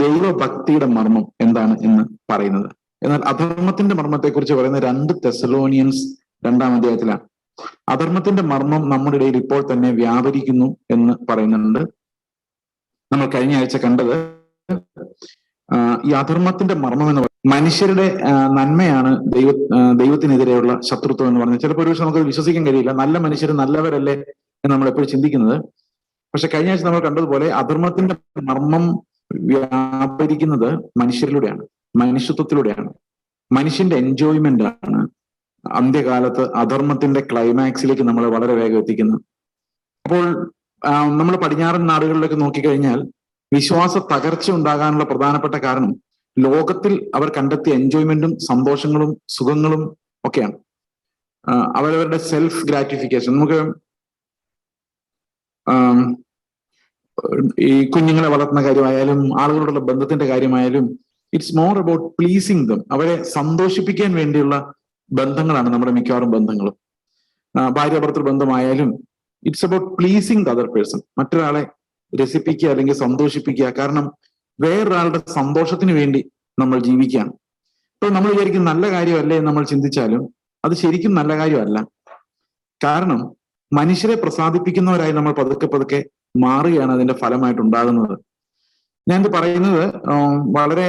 ദൈവഭക്തിയുടെ മർമ്മം എന്താണ് എന്ന് പറയുന്നത്. എന്നാൽ അധർമ്മത്തിന്റെ മർമ്മത്തെക്കുറിച്ച് പറയുന്ന 2 തെസ്സലോനിയൻസ് 2-ാം അധ്യായത്തിലാണ്. അധർമ്മത്തിന്റെ മർമ്മം നമ്മുടെ ഇടയിൽ ഇപ്പോൾ തന്നെ വ്യാപരിക്കുന്നു എന്ന് പറയുന്നുണ്ട്. നമ്മൾ കഴിഞ്ഞ ആഴ്ച കണ്ടത് ഈ അധർമ്മത്തിന്റെ മർമ്മം എന്ന് പറയുന്നത് മനുഷ്യരുടെ നന്മയാണ് ദൈവത്തിനെതിരെയുള്ള ശത്രുത്വം എന്ന് പറഞ്ഞത്. ചിലപ്പോൾ ഒരു പക്ഷെ നമുക്കത് വിശ്വസിക്കാൻ കഴിയില്ല. നല്ല മനുഷ്യർ നല്ലവരല്ലേ എന്ന് നമ്മൾ എപ്പോഴും ചിന്തിക്കുന്നത്. പക്ഷെ കഴിഞ്ഞ ആഴ്ച നമ്മൾ കണ്ടതുപോലെ അധർമ്മത്തിന്റെ മർമ്മം വ്യാപരിക്കുന്നത് മനുഷ്യരിലൂടെയാണ്, മനുഷ്യത്വത്തിലൂടെയാണ്. മനുഷ്യന്റെ എൻജോയ്മെന്റ് ആണ് അന്ത്യകാലത്ത് അധർമ്മത്തിന്റെ ക്ലൈമാക്സിലേക്ക് നമ്മളെ വളരെ വേഗം എത്തിക്കുന്നത്. അപ്പോൾ നമ്മൾ പടിഞ്ഞാറൻ നാടുകളിലേക്ക് നോക്കിക്കഴിഞ്ഞാൽ വിശ്വാസ തകർച്ച ഉണ്ടാകാനുള്ള പ്രധാനപ്പെട്ട കാരണം ലോകത്തിൽ അവർ കണ്ടെത്തിയ എൻജോയ്മെന്റും സന്തോഷങ്ങളും സുഖങ്ങളും ഒക്കെയാണ്. അവരവരുടെ സെൽഫ് ഗ്രാറ്റിഫിക്കേഷൻ. നമുക്ക് ഈ കുഞ്ഞുങ്ങളെ വളർത്തുന്ന കാര്യമായാലും ആളുകളോടുള്ള ബന്ധത്തിന്റെ കാര്യമായാലും it's more about pleasing them. അവരെ സന്തോഷിപ്പിക്കാൻ വേണ്ടിയുള്ള ബന്ധങ്ങളാണ് നമ്മുടെ മിക്കവാറും ബന്ധങ്ങളും. ഭാര്യ ഭർത്തൃ ബന്ധമായാലും it's about pleasing the other person. മറ്റൊരാളെ രസിപ്പിക്കുക അല്ലെങ്കിൽ സന്തോഷിപ്പിക്കുക. കാരണം വേറൊരാളുടെ സന്തോഷത്തിന് വേണ്ടി നമ്മൾ ജീവിക്കുകയാണ്. ഇപ്പോൾ നമ്മൾ വിചാരിക്കും നല്ല കാര്യമല്ലേ എന്ന് നമ്മൾ ചിന്തിച്ചാലും അത് ശരിക്കും നല്ല കാര്യമല്ല. കാരണം മനുഷ്യരെ പ്രസാദിപ്പിക്കുന്നവരായി നമ്മൾ പതുക്കെ പതുക്കെ മാറുകയാണ് അതിന്റെ ഫലമായിട്ടുണ്ടാകുന്നത്. ഞാനിത് പറയുന്നത് വളരെ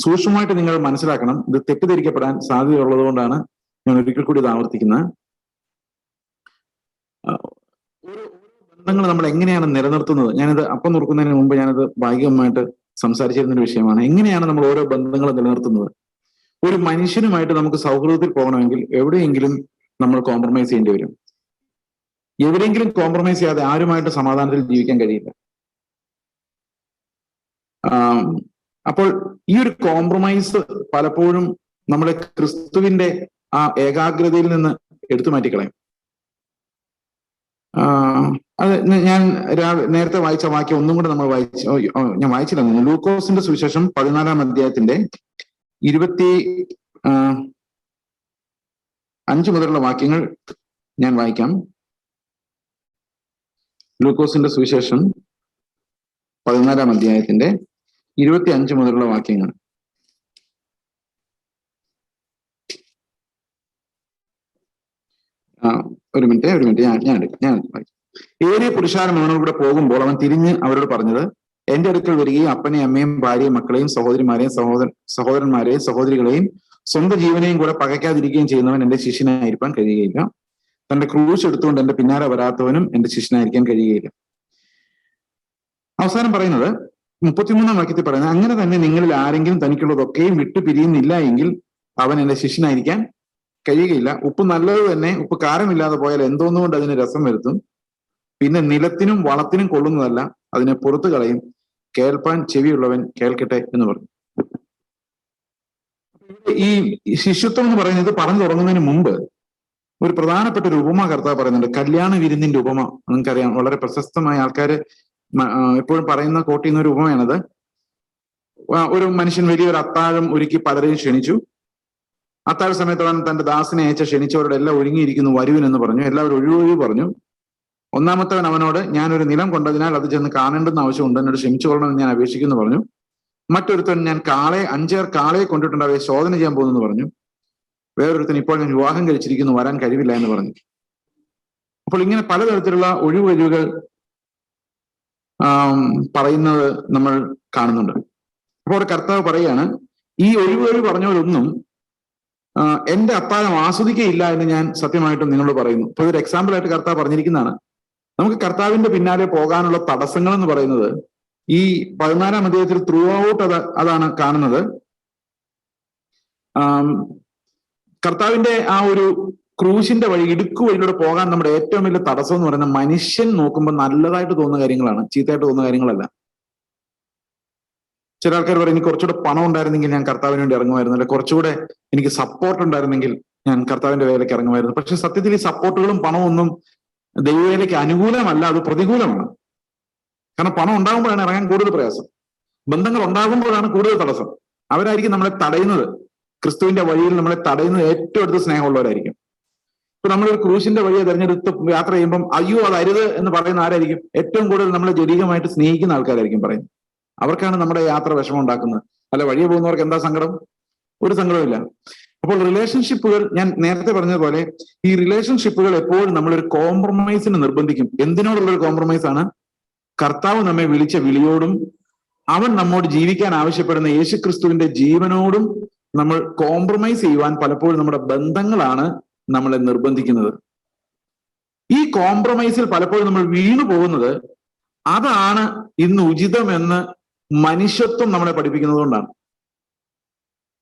സൂക്ഷ്മമായിട്ട് നിങ്ങൾ മനസ്സിലാക്കണം. ഇത് തെറ്റിദ്ധരിക്കപ്പെടാൻ സാധ്യതയുള്ളത് കൊണ്ടാണ് ഞാൻ ഒരിക്കൽ കൂടി ഇത് ആവർത്തിക്കുന്നത്. ഓരോ ബന്ധങ്ങൾ നമ്മൾ എങ്ങനെയാണ് നിലനിർത്തുന്നത്? ഞാനിത് അപ്പം നോക്കുന്നതിന് മുമ്പ് ഞാനത് ഭാഗികമായിട്ട് സംസാരിച്ചിരുന്നൊരു വിഷയമാണ്. എങ്ങനെയാണ് നമ്മൾ ഓരോ ബന്ധങ്ങൾ നിലനിർത്തുന്നത്? ഒരു മനുഷ്യനുമായിട്ട് നമുക്ക് സൗഹൃദത്തിൽ പോകണമെങ്കിൽ എവിടെയെങ്കിലും നമ്മൾ കോംപ്രമൈസ് ചെയ്യേണ്ടി വരും. എവിടെയെങ്കിലും കോംപ്രമൈസ് ചെയ്യാതെ ആരുമായിട്ട് സമാധാനത്തിൽ ജീവിക്കാൻ കഴിയില്ല. അപ്പോൾ ഈ ഒരു കോംപ്രമൈസ് പലപ്പോഴും നമ്മളെ ക്രിസ്തുവിന്റെ ആ ഏകാഗ്രതയിൽ നിന്ന് എടുത്തു മാറ്റിക്കളയും. അത് ഞാൻ നേരത്തെ വായിച്ച വാക്യം ഒന്നും കൂടെ നമ്മൾ ഞാൻ വായിച്ചില്ല. ലൂക്കോസിന്റെ സുവിശേഷം 14-ാം അധ്യായത്തിന്റെ 25 മുതലുള്ള വാക്യങ്ങൾ ഞാൻ വായിക്കാം. ലൂക്കോസിന്റെ സുവിശേഷം 14-ാം അധ്യായത്തിന്റെ 25 മുതലുള്ള വാക്യങ്ങൾ. ഒരു മിനിറ്റ് ഞാൻ വായിക്കാം. ഏറിയ പുരുഷാരം അവനോട് കൂടെ പോകുമ്പോൾ അവൻ തിരിഞ്ഞ് അവരോട് പറഞ്ഞത്, എന്റെ അടുക്കൽ വരികയും അപ്പനെയും അമ്മയും ഭാര്യയും മക്കളെയും സഹോദരിമാരെയും സഹോദരന്മാരെയും സഹോദരികളെയും സ്വന്തം ജീവനെയും കൂടെ പകയ്ക്കാതിരിക്കുകയും ചെയ്യുന്നവൻ എന്റെ ശിഷ്യനായിരിക്കാൻ കഴിയുകയില്ല. തന്റെ ക്രൂശ് എടുത്തുകൊണ്ട് എന്റെ പിന്നാലെ വരാത്തവനും എന്റെ ശിഷ്യനായിരിക്കാൻ കഴിയുകയില്ല. അവസാനം പറയുന്നത് 33-ാം വാക്യത്തിൽ പറയുന്നത്, അങ്ങനെ തന്നെ നിങ്ങളിൽ ആരെങ്കിലും തനിക്കുള്ളതൊക്കെയും വിട്ടു പിരിയുന്നില്ല എങ്കിൽ അവൻ എന്റെ ശിഷ്യനായിരിക്കാൻ കഴിയുകയില്ല. ഉപ്പ് നല്ലത് തന്നെ ഉപ്പ് കാരമില്ലാതെ പോയാൽ എന്തോന്നുകൊണ്ട് അതിന് രസം വരുത്തും. പിന്നെ നിലത്തിനും വളത്തിനും കൊള്ളുന്നതല്ല, അതിനെ പുറത്തു കളയും. കേൾപ്പാൻ ചെവിയുള്ളവൻ കേൾക്കട്ടെ എന്ന് പറഞ്ഞു. ഈ ശിഷ്യത്വം എന്ന് പറയുന്നത് പറഞ്ഞു തുടങ്ങുന്നതിന് മുമ്പ് ഒരു പ്രധാനപ്പെട്ട ഒരു ഉപമ കർത്താവ് പറയുന്നുണ്ട്. കല്യാണ വിരുന്നിന്റെ ഉപമ. നിങ്ങൾക്കറിയാം, വളരെ പ്രശസ്തമായ ആൾക്കാര് എപ്പോഴും പറയുന്ന കോട്ട് ചെയ്യുന്ന ഒരു ഉപമയാണത്. ഒരു മനുഷ്യൻ വലിയൊരു അത്താഴം ഒരുക്കി പലരെയും ക്ഷണിച്ചു. അത്താഴ സമയത്ത് അവൻ തന്റെ ദാസിനെ അയച്ച ക്ഷണിച്ചവരോട് എല്ലാം ഒരുങ്ങിയിരിക്കുന്നു, വരുവിനെന്ന് പറഞ്ഞു. എല്ലാവരും ഒഴിവൊഴിവ് പറഞ്ഞു. ഒന്നാമത്തവൻ അവനോട്, ഞാനൊരു നിലം കൊണ്ടതിനാൽ അത് ചെന്ന് കാണേണ്ടെന്ന് ആവശ്യമുണ്ട്, എന്നോട് ക്ഷമിച്ചുകൊള്ളണമെന്ന് ഞാൻ അപേക്ഷിക്കുന്നു പറഞ്ഞു. മറ്റൊരുത്തൻ, ഞാൻ 5 കാളയെ കൊണ്ടിട്ടുണ്ട്, അവയെ ശോധന ചെയ്യാൻ പോകുന്നെന്ന് പറഞ്ഞു. വേറൊരുത്തൻ, ഇപ്പോൾ ഞാൻ വിവാഹം കഴിച്ചിരിക്കുന്നു, വരാൻ കഴിവില്ല എന്ന് പറഞ്ഞു. അപ്പോൾ ഇങ്ങനെ പലതരത്തിലുള്ള ഒഴിവുകൾ പറയുന്നത് നമ്മൾ കാണുന്നുണ്ട്. അപ്പോൾ ഒരു കർത്താവ് പറയുകയാണ്, ഈ ഒഴിവുകൾ പറഞ്ഞവരൊന്നും എന്റെ അത്താഴം ആസ്വദിക്കുകയില്ല എന്ന് ഞാൻ സത്യമായിട്ടും നിങ്ങളോട് പറയുന്നു. ഇപ്പൊ ഒരു എക്സാമ്പിൾ ആയിട്ട് കർത്താവ് പറഞ്ഞിരിക്കുന്നതാണ്. നമുക്ക് കർത്താവിന്റെ പിന്നാലെ പോകാനുള്ള തടസ്സങ്ങൾ എന്ന് പറയുന്നത് ഈ 14-ാം അധ്യായത്തിൽ ത്രൂ ഔട്ട് അതാണ് കാണുന്നത്. കർത്താവിന്റെ ആ ഒരു ക്രൂശിന്റെ വഴി, ഇടുക്ക് വഴിയിലൂടെ പോകാൻ നമ്മുടെ ഏറ്റവും വലിയ തടസ്സം എന്ന് പറയുന്നത് മനുഷ്യൻ നോക്കുമ്പോൾ നല്ലതായിട്ട് തോന്നുന്ന കാര്യങ്ങളാണ്, ചീത്തയായിട്ട് തോന്നുന്ന കാര്യങ്ങളല്ല. ചില ആൾക്കാർ പറയും, എനിക്ക് കുറച്ചുകൂടെ പണം ഉണ്ടായിരുന്നെങ്കിൽ ഞാൻ കർത്താവിന് വേണ്ടി ഇറങ്ങുമായിരുന്നു, അല്ലെ കുറച്ചുകൂടെ എനിക്ക് സപ്പോർട്ട് ഉണ്ടായിരുന്നെങ്കിൽ ഞാൻ കർത്താവിന്റെ വേലയ്ക്ക് ഇറങ്ങുമായിരുന്നു. പക്ഷെ സത്യത്തിൽ ഈ സപ്പോർട്ടുകളും പണവും ഒന്നും ദൈവവേലയ്ക്ക് അനുകൂലമല്ല, അത് പ്രതികൂലമാണ്. കാരണം പണം ഉണ്ടാകുമ്പോഴാണ് ഇറങ്ങാൻ കൂടുതൽ പ്രയാസം. ബന്ധങ്ങൾ ഉണ്ടാകുമ്പോഴാണ് കൂടുതൽ തടസ്സം. അവരായിരിക്കും നമ്മളെ തടയുന്നത്. ക്രിസ്തുവിന്റെ വഴിയിൽ നമ്മളെ തടയുന്നത് ഏറ്റവും അടുത്ത് സ്നേഹമുള്ളവരായിരിക്കും. ഇപ്പൊ നമ്മളൊരു ക്രൂശിന്റെ വഴിയെ തെരഞ്ഞെടുത്ത് യാത്ര ചെയ്യുമ്പം അയ്യോ അത് അരുത് എന്ന് പറയുന്ന ആരായിരിക്കും? ഏറ്റവും കൂടുതൽ നമ്മളെ ജനീകമായിട്ട് സ്നേഹിക്കുന്ന ആൾക്കാരായിരിക്കും പറയുന്നത്. അവർക്കാണ് നമ്മുടെ യാത്ര വിഷമം ഉണ്ടാക്കുന്നത്. അല്ല, വഴിയെ പോകുന്നവർക്ക് എന്താ സങ്കടം? ഒരു സങ്കടമില്ല. അപ്പോൾ റിലേഷൻഷിപ്പുകൾ, ഞാൻ നേരത്തെ പറഞ്ഞതുപോലെ, ഈ റിലേഷൻഷിപ്പുകൾ എപ്പോഴും നമ്മളൊരു കോംപ്രമൈസിന് നിർബന്ധിക്കും. എന്തിനോടുള്ളൊരു കോംപ്രമൈസ് ആണ്? കർത്താവ് നമ്മെ വിളിച്ച വിളിയോടും അവൻ നമ്മോട് ജീവിക്കാൻ ആവശ്യപ്പെടുന്ന യേശുക്രിസ്തുവിന്റെ ജീവനോടും നമ്മൾ കോംപ്രമൈസ് ചെയ്യുവാൻ പലപ്പോഴും നമ്മുടെ ബന്ധങ്ങളാണ് നമ്മളെ നിർബന്ധിക്കുന്നത്. ഈ കോംപ്രമൈസിൽ പലപ്പോഴും നമ്മൾ വീണു പോകുന്നത് അതാണ് ഇന്ന് ഉചിതമെന്ന് മനുഷ്യത്വം നമ്മളെ പഠിപ്പിക്കുന്നത് കൊണ്ടാണ്.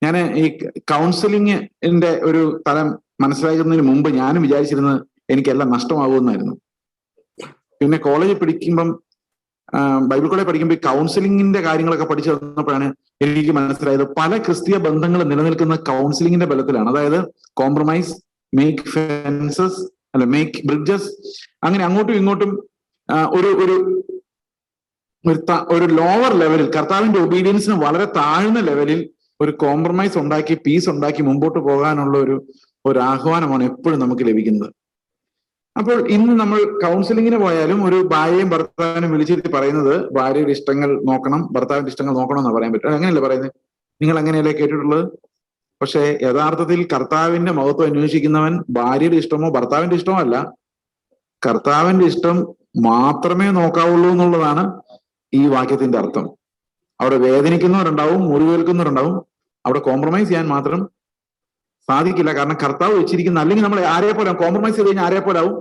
ഞാൻ ഈ കൗൺസിലിങ്ങിന്റെ ഒരു തലം മനസ്സിലാക്കുന്നതിന് മുമ്പ് ഞാനും വിചാരിച്ചിരുന്നത് എനിക്കെല്ലാം നഷ്ടമാകുമെന്നായിരുന്നു. പിന്നെ കോളേജിൽ പഠിക്കുമ്പം, ബൈബിൾ കോളേജ് പഠിക്കുമ്പോൾ ഈ കൗൺസിലിങ്ങിന്റെ കാര്യങ്ങളൊക്കെ പഠിച്ചു തന്നപ്പോഴാണ് എനിക്ക് മനസ്സിലായത് പല ക്രിസ്തീയ ബന്ധങ്ങൾ നിലനിൽക്കുന്ന കൗൺസിലിങ്ങിന്റെ ബലത്തിലാണ്. അതായത് കോംപ്രമൈസ്, മേക്ക് ഫെൻസസ്, അല്ല മേക്ക് ബ്രിഡ്ജസ്, അങ്ങനെ അങ്ങോട്ടും ഇങ്ങോട്ടും ഒരു ലോവർ ലെവലിൽ, കർത്താവിന്റെ ഒബീഡിയൻസിന് വളരെ താഴ്ന്ന ലെവലിൽ ഒരു കോംപ്രമൈസ് ഉണ്ടാക്കി, പീസ് ഉണ്ടാക്കി മുമ്പോട്ട് പോകാനുള്ള ഒരു ആഹ്വാനമാണ് എപ്പോഴും നമുക്ക് ലഭിക്കുന്നത്. അപ്പോൾ ഇന്ന് നമ്മൾ കൗൺസിലിങ്ങിന് പോയാലും ഒരു ഭാര്യയും ഭർത്താവിനും വിളിച്ചിട്ട് പറയുന്നത് ഭാര്യയുടെ ഇഷ്ടങ്ങൾ നോക്കണം, ഭർത്താവിന്റെ ഇഷ്ടങ്ങൾ നോക്കണം എന്നാ പറയാൻ പറ്റും. അങ്ങനെയല്ലേ പറയുന്നത്? നിങ്ങൾ അങ്ങനെയല്ലേ കേട്ടിട്ടുള്ളത്? പക്ഷെ യഥാർത്ഥത്തിൽ കർത്താവിന്റെ മഹത്വം അന്വേഷിക്കുന്നവൻ ഭാര്യയുടെ ഇഷ്ടമോ ഭർത്താവിന്റെ ഇഷ്ടമോ അല്ല, കർത്താവിന്റെ ഇഷ്ടം മാത്രമേ നോക്കാവുള്ളൂ എന്നുള്ളതാണ് ഈ വാക്യത്തിന്റെ അർത്ഥം. അവിടെ വേദനിക്കുന്നവരുണ്ടാവും, മുറിവേൽക്കുന്നവരുണ്ടാവും. അവിടെ കോംപ്രമൈസ് ചെയ്യാൻ മാത്രം സാധിക്കില്ല. കാരണം കർത്താവ് വെച്ചിരിക്കുന്ന, അല്ലെങ്കിൽ നമ്മൾ ആരെ പോലെ കോംപ്രമൈസ് ചെയ്ത് കഴിഞ്ഞാൽ ആരെ പോലെ ആവും?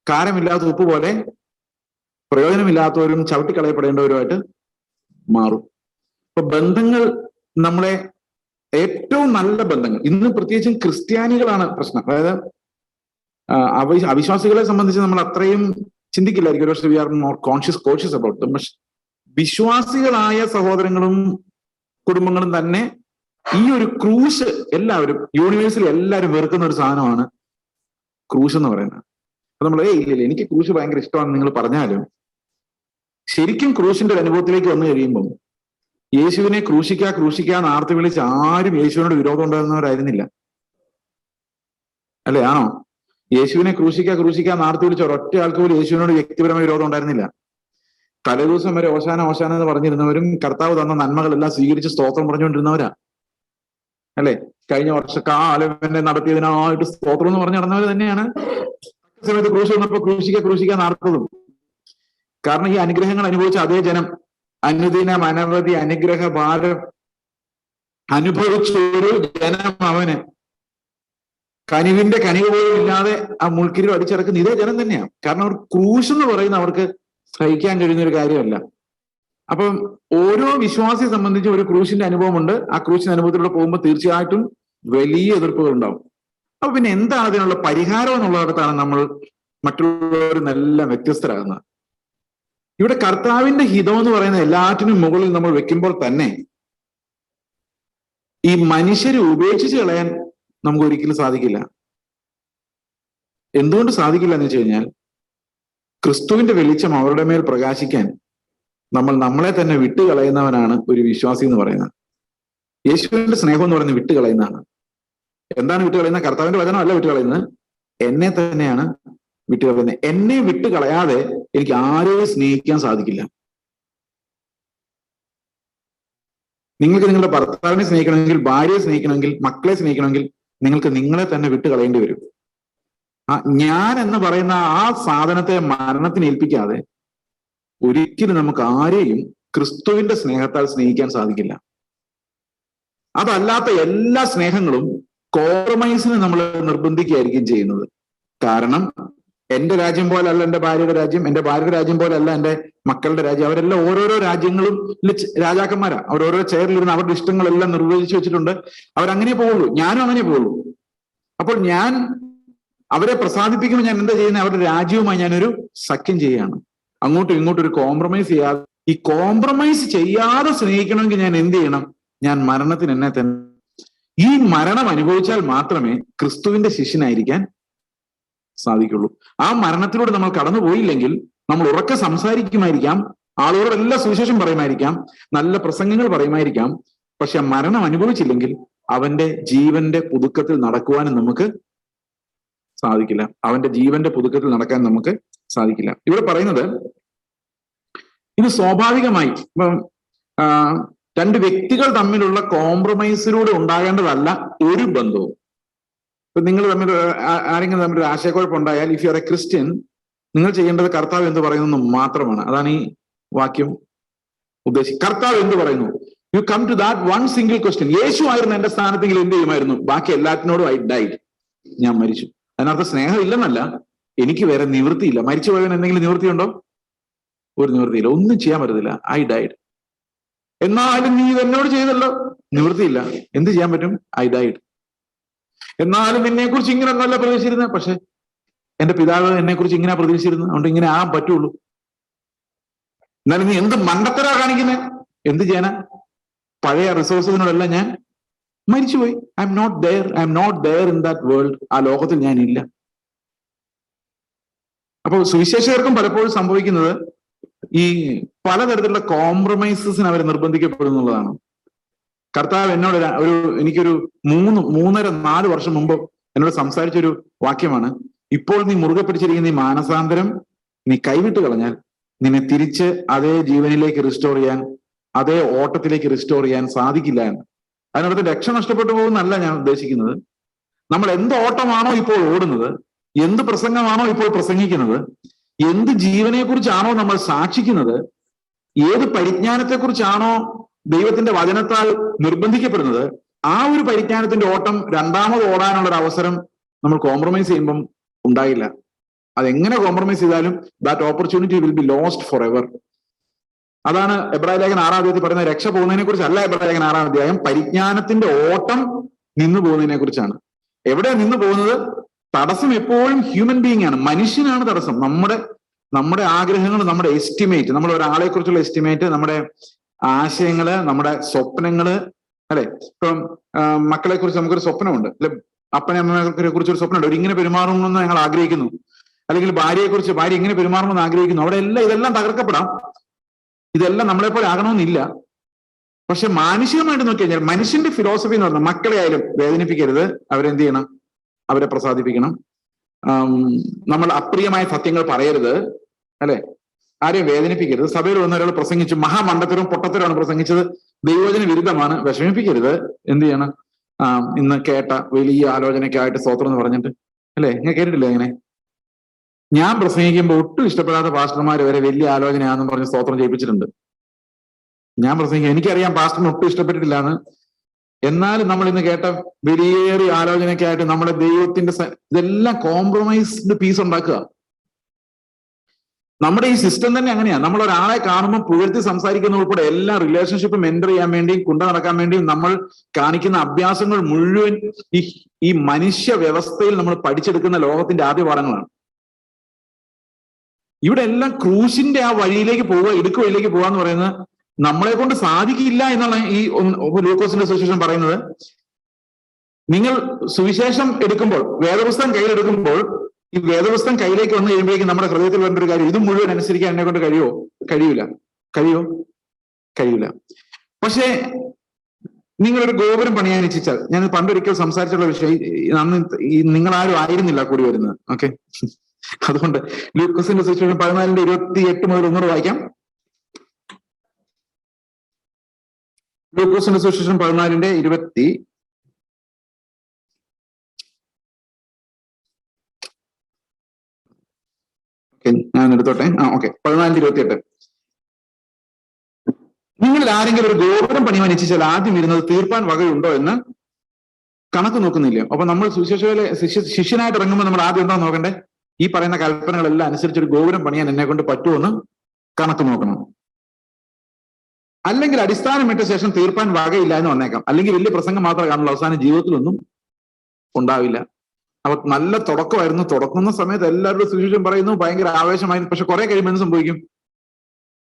കാരമില്ലാത്ത ഉപ്പ് പോലെ പ്രയോജനമില്ലാത്തവരും ചവിട്ടിക്കളയപ്പെടേണ്ടവരുമായിട്ട് മാറും. അപ്പൊ ബന്ധങ്ങൾ, നമ്മളെ ഏറ്റവും നല്ല ബന്ധങ്ങൾ, ഇന്ന് പ്രത്യേകിച്ചും ക്രിസ്ത്യാനികളാണ് പ്രശ്നം. അതായത് അവിശ്വാസികളെ സംബന്ധിച്ച് നമ്മൾ അത്രയും ചിന്തിക്കില്ലായിരിക്കും, പക്ഷേ we are more conscious about them. പക്ഷെ വിശ്വാസികളായ സഹോദരങ്ങളും കുടുംബങ്ങളും തന്നെ ഈ ഒരു ക്രൂശ്, എല്ലാവരും യൂണിവേഴ്സിൽ എല്ലാവരും വെറുക്കുന്ന ഒരു സാധനമാണ് ക്രൂശ് എന്ന് പറയുന്നത്. അപ്പൊ നമ്മൾ ഇല്ല എനിക്ക് ക്രൂശ് ഭയങ്കര ഇഷ്ടമാണെന്ന് നിങ്ങൾ പറഞ്ഞാലും ശരിക്കും ക്രൂശിന്റെ ഒരു അനുഭവത്തിലേക്ക് വന്നു കഴിയുമ്പം യേശുവിനെ ക്രൂശിക്കാന്ന് ആർത്തി വിളിച്ച് ആരും യേശുവിനോട് വിരോധം ഉണ്ടാകുന്നവരായിരുന്നില്ല, അല്ലെ? ആണോ? യേശുവിനെ ക്രൂശിക്കാന്ന് ആർത്തി വിളിച്ച ഒരൊറ്റ ആൾക്ക് പോലും യേശുവിനോട് വ്യക്തിപരമായ വിരോധം ഉണ്ടായിരുന്നില്ല. തലേദിവസം വരെ ഓശാന എന്ന് പറഞ്ഞിരുന്നവരും കർത്താവ് തന്ന നന്മകളെല്ലാം സ്വീകരിച്ച് സ്തോത്രം പറഞ്ഞുകൊണ്ടിരുന്നവരാ, അല്ലെ? കഴിഞ്ഞ വർഷക്കാലം എന്നെ നടത്തിയതിനായിട്ട് സ്തോത്രം എന്ന് പറഞ്ഞു നടന്നവർ തന്നെയാണ് സമയത്ത് ക്രൂശ് വന്നപ്പോ ക്രൂശിക്കാൻ നടത്തതും. കാരണം ഈ അനുഗ്രഹങ്ങൾ അനുഭവിച്ച അതേ ജനം അനുദിനം അനവധി അനുഗ്രഹ ഭാരം അനുഭവിച്ചൊരു ജനം, അവന് കനിവിന്റെ കനിവ് പോലും ഇല്ലാതെ ആ മുൾക്കിരി അടിച്ചിറക്കുന്ന ഇതേ ജനം തന്നെയാണ്. കാരണം അവർ ക്രൂശ് എന്ന് പറയുന്ന അവർക്ക് സഹിക്കാൻ കഴിയുന്ന ഒരു കാര്യമല്ല. അപ്പം ഓരോ വിശ്വാസിയെ സംബന്ധിച്ച് ഒരു ക്രൂശിന്റെ അനുഭവമുണ്ട്. ആ ക്രൂശിന്റെ അനുഭവത്തിലൂടെ പോകുമ്പോൾ തീർച്ചയായിട്ടും വലിയ എതിർപ്പുകൾ ഉണ്ടാവും. അപ്പൊ പിന്നെ എന്താണ് അതിനുള്ള പരിഹാരം എന്നുള്ളിടത്താണ് നമ്മൾ മറ്റുള്ളവരിൽ നിന്നെല്ലാം വ്യത്യസ്തരാകുന്നത്. ഇവിടെ കർത്താവിന്റെ ഹിതം എന്ന് പറയുന്ന എല്ലാറ്റിനും മുകളിൽ നമ്മൾ വെക്കുമ്പോൾ തന്നെ ഈ മനുഷ്യരെ ഉപേക്ഷിച്ച് കളയാൻ നമുക്ക് ഒരിക്കലും സാധിക്കില്ല. എന്തുകൊണ്ട് സാധിക്കില്ല എന്ന് വെച്ച് കഴിഞ്ഞാൽ, ക്രിസ്തുവിന്റെ വെളിച്ചം അവരുടെ മേൽ പ്രകാശിക്കാൻ നമ്മൾ നമ്മളെ തന്നെ വിട്ടുകളയുന്നവനാണ് ഒരു വിശ്വാസി എന്ന് പറയുന്നത്. യേശുവിന്റെ സ്നേഹം എന്ന് പറയുന്നത് വിട്ടുകളയുന്നതാണ്. എന്താണ് വിട്ടുകളയുന്നത്? കർത്താവിന്റെ വചനം അല്ല വിട്ടുകളയുന്നത്, എന്നെ തന്നെയാണ് വിട്ടുകളയുന്നത്. എന്നെ വിട്ടുകളയാതെ എനിക്ക് ആരെയും സ്നേഹിക്കാൻ സാധിക്കില്ല. നിങ്ങൾക്ക് നിങ്ങളുടെ ഭർത്താവിനെ സ്നേഹിക്കണമെങ്കിൽ, ഭാര്യയെ സ്നേഹിക്കണമെങ്കിൽ, മക്കളെ സ്നേഹിക്കണമെങ്കിൽ നിങ്ങൾക്ക് നിങ്ങളെ തന്നെ വിട്ടുകളയേണ്ടി വരും. ഞാൻ എന്ന് പറയുന്ന ആ സാധനത്തെ മരണത്തിന് ഏൽപ്പിക്കാതെ ഒരിക്കലും നമുക്ക് ആരെയും ക്രിസ്തുവിന്റെ സ്നേഹത്താൽ സ്നേഹിക്കാൻ സാധിക്കില്ല. അതല്ലാത്ത എല്ലാ സ്നേഹങ്ങളും കോംപ്രമൈസിന് നമ്മൾ നിർബന്ധിക്കുകയായിരിക്കും ചെയ്യുന്നത്. കാരണം എന്റെ രാജ്യം പോലെ അല്ല എന്റെ ഭാര്യയുടെ രാജ്യം, എന്റെ ഭാര്യയുടെ രാജ്യം പോലെ അല്ല എന്റെ മക്കളുടെ രാജ്യം. അവരെല്ലാം ഓരോരോ രാജ്യങ്ങളും രാജാക്കന്മാരാ. അവരോരോ ചെയറിലിരുന്ന് അവരുടെ ഇഷ്ടങ്ങളെല്ലാം നിർവചിച്ചു വെച്ചിട്ടുണ്ട്. അവരങ്ങനെ പോവുള്ളൂ, ഞാനും അങ്ങനെ പോവുള്ളൂ. അപ്പോൾ ഞാൻ അവരെ പ്രസാദിപ്പിക്കുമ്പോൾ ഞാൻ എന്താ ചെയ്യുന്നത്? അവരുടെ രാജ്യവുമായി ഞാനൊരു സഖ്യം ചെയ്യുകയാണ്. അങ്ങോട്ടും ഇങ്ങോട്ടും ഒരു കോംപ്രമൈസ് ചെയ്യാതെ, ഈ കോംപ്രമൈസ് ചെയ്യാതെ സ്നേഹിക്കണമെങ്കിൽ ഞാൻ എന്ത് ചെയ്യണം? ഞാൻ മരണത്തിന് എന്നെ തന്നെ, ഈ മരണം അനുഭവിച്ചാൽ മാത്രമേ ക്രിസ്തുവിന്റെ ശിഷ്യനായിരിക്കാൻ സാധിക്കുള്ളൂ. ആ മരണത്തിലൂടെ നമ്മൾ കടന്നുപോയില്ലെങ്കിൽ നമ്മൾ ഉറക്കെ സംസാരിക്കുമായിരിക്കാം, ആളുകളോടെല്ലാം സുവിശേഷം പറയുമായിരിക്കാം, നല്ല പ്രസംഗങ്ങൾ പറയുമായിരിക്കാം. പക്ഷെ മരണം അനുഭവിച്ചില്ലെങ്കിൽ അവന്റെ ജീവന്റെ പുതുക്കത്തിൽ നടക്കുവാനും നമുക്ക് സാധിക്കില്ല. അവന്റെ ജീവന്റെ പുതുക്കത്തിൽ നടക്കാൻ നമുക്ക് സാധിക്കില്ല. ഇവിടെ പറയുന്നത് ഇത് സ്വാഭാവികമായി ഇപ്പം രണ്ട് വ്യക്തികൾ തമ്മിലുള്ള കോംപ്രമൈസിലൂടെ ഉണ്ടാകേണ്ടതല്ല ഒരു ബന്ധവും. ഇപ്പൊ നിങ്ങൾ തമ്മിൽ ആരെങ്കിലും തമ്മിൽ ഒരു ആശയക്കുഴപ്പമുണ്ടായാൽ, if you are a Christian, നിങ്ങൾ ചെയ്യേണ്ടത് കർത്താവ് എന്ത് പറയുന്നു മാത്രമാണ്. അതാണ് ഈ വാക്യം ഉദ്ദേശിക്കുന്നത്. കർത്താവ് എന്ത് പറയുന്നു, you come to that one single question. Yesu ആയിരുന്നു എന്റെ സ്ഥാനത്തെങ്കിൽ എന്ത് ചെയ്യുമായിരുന്നു? ബാക്കി എല്ലാറ്റിനോടും ഐ ഡൈഡ്, ഞാൻ മരിച്ചു. അതിനർത്ഥം സ്നേഹം ഇല്ലെന്നല്ല, എനിക്ക് വേറെ നിവൃത്തിയില്ല. മരിച്ചു പോയവൻ എന്തെങ്കിലും നിവൃത്തിയുണ്ടോ? ഒരു നിവൃത്തിയില്ല, ഒന്നും ചെയ്യാൻ പറ്റത്തില്ല, ഐ ഡൈഡ്. എന്നാലും നീ ഇതെന്നോട് ചെയ്തല്ലോ, നിവൃത്തിയില്ല, എന്ത് ചെയ്യാൻ പറ്റും? I died. എന്നാലും നിന്നെ കുറിച്ച് ഇങ്ങനെ ഒന്നല്ല പ്രതീക്ഷിച്ചിരുന്നത്, പക്ഷെ എന്റെ പിതാവ് എന്നെ കുറിച്ച് ഇങ്ങനെ പ്രതീക്ഷിച്ചിരുന്നു, അതുകൊണ്ട് ഇങ്ങനെ ആ പറ്റുള്ളൂ. എന്നാലും നീ എന്ത് മണ്ടത്തരാ കാണിക്കുന്നേ? എന്ത് ചെയ്യാനാ? പഴയ റിസോഴ്സിനോടെല്ലാം ഞാൻ മരിച്ചുപോയി. I am not there in that world. ആ ലോകത്തിൽ ഞാൻ ഇല്ല. അപ്പോൾ സുവിശേഷകർക്കും പലപ്പോഴും സംഭവിക്കുന്നത് ഈ പലതരത്തിലുള്ള കോംപ്രമൈസസിന് അവർ നിർബന്ധിക്കപ്പെടുന്നുള്ളതാണ്. കർത്താവ് എന്നോട് എനിക്കൊരു 3.5-4 വർഷം മുമ്പ് എന്നോട് സംസാരിച്ചൊരു വാക്യമാണ്, ഇപ്പോൾ നീ മുറുകെ പിടിച്ചിരിക്കുന്ന ഈ മാനസാന്തരം നീ കൈവിട്ട് കളഞ്ഞാൽ നിന്നെ തിരിച്ച് അതേ ജീവനിലേക്ക് റിസ്റ്റോർ ചെയ്യാൻ, അതേ ഓട്ടത്തിലേക്ക് റിസ്റ്റോർ ചെയ്യാൻ സാധിക്കില്ല എന്ന്. അതിനകത്ത് രക്ഷ നഷ്ടപ്പെട്ടു പോകുന്നല്ല ഞാൻ ഉദ്ദേശിക്കുന്നത്. നമ്മൾ എന്ത് ഓട്ടമാണോ ഇപ്പോൾ ഓടുന്നത്, എന്ത് പ്രസംഗമാണോ ഇപ്പോൾ പ്രസംഗിക്കുന്നത്, എന്ത് ജീവനെ കുറിച്ചാണോ നമ്മൾ സാക്ഷിക്കുന്നത്, ഏത് പരിജ്ഞാനത്തെക്കുറിച്ചാണോ ദൈവത്തിന്റെ വചനത്താൽ നിർബന്ധിക്കപ്പെടുന്നത്, ആ ഒരു പരിജ്ഞാനത്തിന്റെ ഓട്ടം രണ്ടാമത് ഓടാനുള്ള ഒരു അവസരം നമ്മൾ കോംപ്രമൈസ് ചെയ്യുമ്പം ഉണ്ടായില്ല. അതെങ്ങനെ കോംപ്രമൈസ് ചെയ്താലും that opportunity will be lost for ever. അതാണ് എബ്രായ ലേഖനം 6-ാം അധ്യായത്തിൽ പറയുന്നത്. രക്ഷ പോകുന്നതിനെ കുറിച്ചല്ല എബ്രായ ലേഖനം 6-ാം അധ്യായം, പരിജ്ഞാനത്തിന്റെ ഓട്ടം നിന്നു പോകുന്നതിനെ കുറിച്ചാണ്. എവിടെ നിന്നു പോകുന്നത്? തടസ്സം എപ്പോഴും ഹ്യൂമൻ ബീയിങ് ആണ്, മനുഷ്യനാണ് തടസ്സം. നമ്മുടെ ആഗ്രഹങ്ങൾ, നമ്മുടെ എസ്റ്റിമേറ്റ്, നമ്മുടെ ഒരാളെ കുറിച്ചുള്ള എസ്റ്റിമേറ്റ്, നമ്മുടെ ആശയങ്ങള്, നമ്മുടെ സ്വപ്നങ്ങള്, അല്ലെ? ഇപ്പം മക്കളെ കുറിച്ച് നമുക്കൊരു സ്വപ്നമുണ്ട്, അല്ലെ? അപ്പനെ അമ്മയെ കുറിച്ചൊരു സ്വപ്നമുണ്ട്, ഒരു ഇങ്ങനെ പെരുമാറണമെന്ന് ഞങ്ങൾ ആഗ്രഹിക്കുന്നു. അല്ലെങ്കിൽ ഭാര്യയെക്കുറിച്ച്, ഭാര്യ ഇങ്ങനെ പെരുമാറണമെന്ന് ആഗ്രഹിക്കുന്നു. അവിടെ ഇതെല്ലാം തകർക്കപ്പെടാം. ഇതെല്ലാം നമ്മളെപ്പോലെ ആകണമെന്നില്ല. പക്ഷെ മാനുഷികമായിട്ട് നോക്കി കഴിഞ്ഞാൽ മനുഷ്യന്റെ ഫിലോസഫി എന്ന് പറഞ്ഞാൽ മക്കളെ ആയാലും വേദനിപ്പിക്കരുത്, അവരെന്ത് ചെയ്യണം? അവരെ പ്രസാദിപ്പിക്കണം. നമ്മൾ അപ്രിയമായ സത്യങ്ങൾ പറയരുത്, അല്ലെ? ആരെയും വേദനിപ്പിക്കരുത്. സഭയിൽ വന്ന ഒരാൾ പ്രസംഗിച്ചു, മഹാമണ്ഡത്തരവും പൊട്ടത്തരമാണ് പ്രസംഗിച്ചത്, ദൈവവചന വിരുദ്ധമാണ്, വിഷമിപ്പിക്കരുത്. എന്ത് ചെയ്യണം? ഇന്ന് കേട്ട വലിയ ആലോചനയ്ക്കായിട്ട് സ്തോത്രം എന്ന് പറഞ്ഞിട്ട്, അല്ലെ? ഞാൻ കേട്ടിട്ടില്ല അങ്ങനെ. ഞാൻ പ്രസംഗിക്കുമ്പോൾ ഒട്ടും ഇഷ്ടപ്പെടാത്ത പാസ്റ്റർമാർ വരെ വലിയ ആലോചനയാണെന്ന് പറഞ്ഞ് സ്തോത്രം ചെയ്യിപ്പിച്ചിട്ടുണ്ട്. ഞാൻ പ്രസംഗിക്കും, എനിക്കറിയാം പാസ്റ്ററിന് ഒട്ടും ഇഷ്ടപ്പെട്ടിട്ടില്ല എന്ന്. എന്നാലും നമ്മൾ ഇന്ന് കേട്ട വലിയേറിയ ആലോചനയ്ക്കായിട്ട് നമ്മുടെ ദൈവത്തിന്റെ ഇതെല്ലാം കോംപ്രമൈസ്ഡ് പീസ് ഉണ്ടാക്കുക. നമ്മുടെ ഈ സിസ്റ്റം തന്നെ അങ്ങനെയാണ്. നമ്മൾ ഒരാളെ കാണുമ്പോൾ പുകഴ്ത്തി സംസാരിക്കുന്ന ഉൾപ്പെടെ എല്ലാ റിലേഷൻഷിപ്പും എൻ്റർ ചെയ്യാൻ വേണ്ടിയും കൊണ്ടു നടക്കാൻ വേണ്ടിയും നമ്മൾ കാണിക്കുന്ന അഭ്യാസങ്ങൾ മുഴുവൻ ഈ മനുഷ്യ വ്യവസ്ഥയിൽ നമ്മൾ പഠിച്ചെടുക്കുന്ന ലോകത്തിന്റെ ആദ്യ പാഠങ്ങളാണ്. ഇവിടെ എല്ലാം ക്രൂശിന്റെ ആ വഴിയിലേക്ക് പോവുക, ഇടുക്ക് വഴിയിലേക്ക് പോവുക എന്ന് പറയുന്നത് നമ്മളെ കൊണ്ട് സാധിക്കില്ല എന്നാണ് ഈ ലൂക്കോസിന്റെ സുവിശേഷം പറയുന്നത്. നിങ്ങൾ സുവിശേഷം എടുക്കുമ്പോൾ, വേദപുസ്തകം കയ്യിലെടുക്കുമ്പോൾ, ഈ വേദപുസ്തകം കയ്യിലേക്ക് വന്നു കഴിയുമ്പോഴേക്കും നമ്മുടെ ഹൃദയത്തിൽ വേണ്ട ഒരു കാര്യം, ഇത് മുഴുവൻ അനുസരിക്കാൻ എന്നെ കൊണ്ട് കഴിയൂല. പക്ഷേ നിങ്ങളൊരു ഗോപുരം പണിയാൻ ഇച്ഛിച്ചാൽ, ഞാൻ പണ്ടൊരിക്കൽ സംസാരിച്ചുള്ള വിഷയം, അന്ന് നിങ്ങളാരും ആയിരുന്നില്ല കൂടി വരുന്നത്. ഓക്കെ, അതുകൊണ്ട് ലൂക്കോസിന്റെ സുവിശേഷം 14:28 മുതൽ ഒന്നുകൂടെ വായിക്കാം. ലൂക്കോസിന്റെ സുവിശേഷം 14:20. ഞാൻ എടുത്തോട്ടെ. ഓക്കെ, 14:28. നിങ്ങളിൽ ആരെങ്കിലും ഒരു ഗോപുരം പണിയാൻ ഇച്ഛിച്ചാൽ ആദ്യം ഇരുന്നത് തീർപ്പാൻ വകയുണ്ടോ എന്ന് കണക്ക് നോക്കുന്നില്ല. അപ്പൊ നമ്മൾ സുവിശേഷയിലെ ശിഷ്യനായിട്ട് ഇറങ്ങുമ്പോൾ നമ്മൾ ആദ്യം എന്താ നോക്കണ്ടേ? ഈ പറയുന്ന കൽപ്പനകളെല്ലാം അനുസരിച്ച് ഒരു ഗോപുരം പണിയാൻ എന്നെ കൊണ്ട് പറ്റുമെന്ന് കണക്ക് നോക്കണം. അല്ലെങ്കിൽ അടിസ്ഥാനം ഇട്ട ശേഷം തീർപ്പാൻ വകയില്ല എന്ന് വന്നേക്കാം. അല്ലെങ്കിൽ വലിയ പ്രസംഗം മാത്രമേ കാണുള്ളൂ, അവസാനം ജീവിതത്തിലൊന്നും ഉണ്ടാവില്ല. അപ്പൊ നല്ല തുടക്കമായിരുന്നു. തുടങ്ങുന്ന സമയത്ത് എല്ലാവരുടെ സുവിശേഷം പറയുന്നു, ഭയങ്കര ആവേശമായിരുന്നു. പക്ഷെ കുറെ കഴിയുമ്പോൾ എന്ത് സംഭവിക്കും?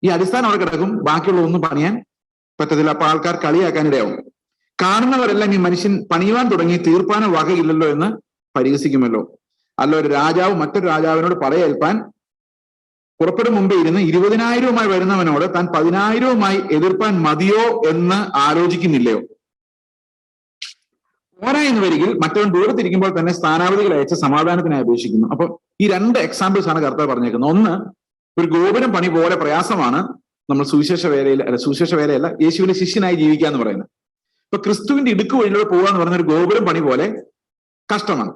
ഈ അടിസ്ഥാനം അവിടെ കിടക്കും, ബാക്കിയുള്ള ഒന്നും പണിയാൻ പറ്റത്തില്ല. അപ്പൊ ആൾക്കാർ കളിയാക്കാനിടയാവും. കാണുന്നവരെല്ലാം ഈ മനുഷ്യൻ പണിയുവാൻ തുടങ്ങി, തീർപ്പാനോ വകയില്ലല്ലോ എന്ന് പരിഹസിക്കുമല്ലോ. അല്ല, ഒരു രാജാവ് മറ്റൊരു രാജാവിനോട് പടയേൽപ്പാൻ പുറപ്പെടും മുമ്പേ ഇരുന്ന് 20,000 വരുന്നവനോട് താൻ 10,000 എതിർപ്പാൻ മതിയോ എന്ന് ആലോചിക്കുന്നില്ലയോ? പോരാ എന്ന് വരികിൽ മറ്റവൻ ദൂരത്തിരിക്കുമ്പോൾ തന്നെ സ്ഥാനാപതികളെ അയച്ച് സമാധാനത്തിനായി അപേക്ഷിക്കുന്നു. അപ്പൊ ഈ 2 എക്സാമ്പിൾസ് ആണ് കർത്താവ് പറഞ്ഞേക്കുന്നത്. ഒന്ന്, ഒരു ഗോപുരം പണി പോലെ പ്രയാസമാണ്, നമ്മൾ സുവിശേഷ വേലയല്ല, യേശുവിന്റെ ശിഷ്യനായി ജീവിക്കുക എന്ന് പറയുന്നത്. ഇപ്പൊ ക്രിസ്തുവിന്റെ ഇടുക്ക് വഴിയിലൂടെ പോകുക എന്ന് പറയുന്ന ഒരു ഗോപുരം പണി പോലെ കഷ്ടമാണ്.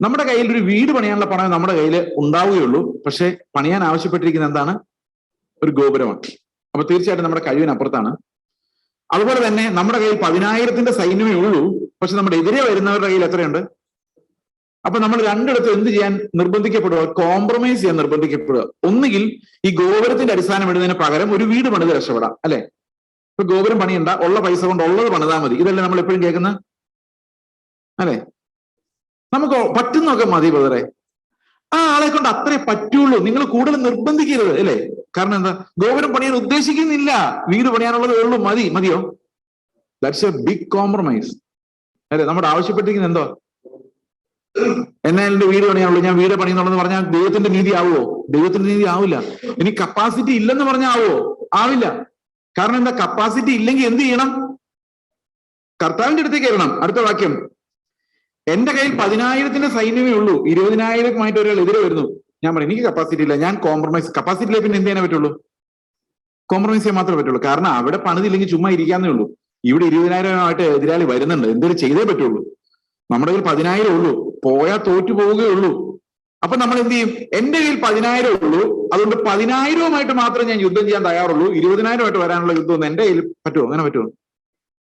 നമ്മുടെ കയ്യിൽ ഒരു വീട് പണിയാനുള്ള പണം നമ്മുടെ കയ്യിൽ ഉണ്ടാവുകയുള്ളൂ, പക്ഷെ പണിയാൻ ആവശ്യപ്പെട്ടിരിക്കുന്നത് എന്താണ്? ഒരു ഗോപുരമാണ്. അപ്പൊ തീർച്ചയായിട്ടും നമ്മുടെ കഴിവിനപ്പുറത്താണ്. അതുപോലെ തന്നെ നമ്മുടെ കയ്യിൽ 10,000 സൈന്യമേ ഉള്ളൂ, പക്ഷെ നമ്മുടെ എതിരെ വരുന്നവരുടെ കയ്യിൽ എത്രയുണ്ട്? അപ്പൊ നമ്മൾ രണ്ടിടത്തും എന്ത് ചെയ്യാൻ നിർബന്ധിക്കപ്പെടുക? കോംപ്രമൈസ് ചെയ്യാൻ നിർബന്ധിക്കപ്പെടുക. ഒന്നുകിൽ ഈ ഗോപുരത്തിന്റെ അടിസ്ഥാനം ഇടുന്നതിന് പകരം ഒരു വീട് പണിത് രക്ഷപ്പെടാം, അല്ലെ? ഇപ്പൊ ഗോപുരം പണിയണ്ട, ഉള്ള പൈസ കൊണ്ട് ഉള്ളത് പണിതാൽ മതി. ഇതല്ലേ നമ്മൾ എപ്പോഴും കേൾക്കുന്നത്, അല്ലെ? നമുക്ക് പറ്റുന്നൊക്കെ മതി ബ്രദറെ, ആ ആളെ കൊണ്ട് അത്രേ പറ്റുള്ളൂ, നിങ്ങൾ കൂടുതൽ നിർബന്ധിക്കരുത്, അല്ലേ? കാരണം എന്താ? ഗോപുരം പണിയാൻ ഉദ്ദേശിക്കുന്നില്ല, വീട് പണിയാനുള്ളത് ഉള്ളൂ, മതിയോ? ദാറ്റ്സ് എ ബിഗ് കോംപ്രമൈസ്, അല്ലെ? നമ്മുടെ ആവശ്യപ്പെട്ടിരിക്കുന്നത് എന്തോ? എന്നെ വീട് പണിയാനുള്ളൂ, ഞാൻ വീട് പണിയുന്നുള്ളെന്ന് പറഞ്ഞാൽ ദൈവത്തിന്റെ നീതി ആവുമോ? ദൈവത്തിന്റെ നീതി ആവില്ല. ഇനി കപ്പാസിറ്റി ഇല്ലെന്ന് പറഞ്ഞാൽ ആവുമോ? ആവില്ല. കാരണം എന്താ? കപ്പാസിറ്റി ഇല്ലെങ്കിൽ എന്ത് ചെയ്യണം? കർത്താവിന്റെ അടുത്തേക്ക് വരണം. അടുത്ത വാക്യം, എന്റെ കയ്യിൽ 10,000 സൈന്യമേ ഉള്ളൂ, 20,000 ഒരാൾ എതിരെ വരുന്നു. ഞാൻ പറയും എനിക്ക് കപ്പാസിറ്റി ഇല്ല, ഞാൻ കോംപ്രമൈസ്. കപ്പാസിറ്റി ഇല്ല പിന്നെ എന്ത് ചെയ്യാനേ പറ്റുള്ളൂ? കോംപ്രമൈസ് ചെയ്യാൻ മാത്രമേ പറ്റുള്ളൂ. കാരണം അവിടെ പണിതില്ലെങ്കിൽ ചുമ്മാ ഇരിക്കാന്നേ ഉള്ളൂ. ഇവിടെ 20,000 എതിരാളി വരുന്നുണ്ട്, എന്തെങ്കിലും ചെയ്തേ പറ്റുള്ളൂ. നമ്മുടെ കയ്യിൽ 10,000 ഉള്ളൂ, പോയാൽ തോറ്റു പോവുകയുള്ളൂ. അപ്പൊ നമ്മൾ എന്ത് ചെയ്യും? എന്റെ കയ്യിൽ 10,000 ഉള്ളൂ, അതുകൊണ്ട് 10,000 മാത്രമേ ഞാൻ യുദ്ധം ചെയ്യാൻ തയ്യാറുള്ളൂ. 20,000 വരാനുള്ള യുദ്ധം എന്റെ കയ്യിൽ പറ്റുമോ? അങ്ങനെ പറ്റുമോ?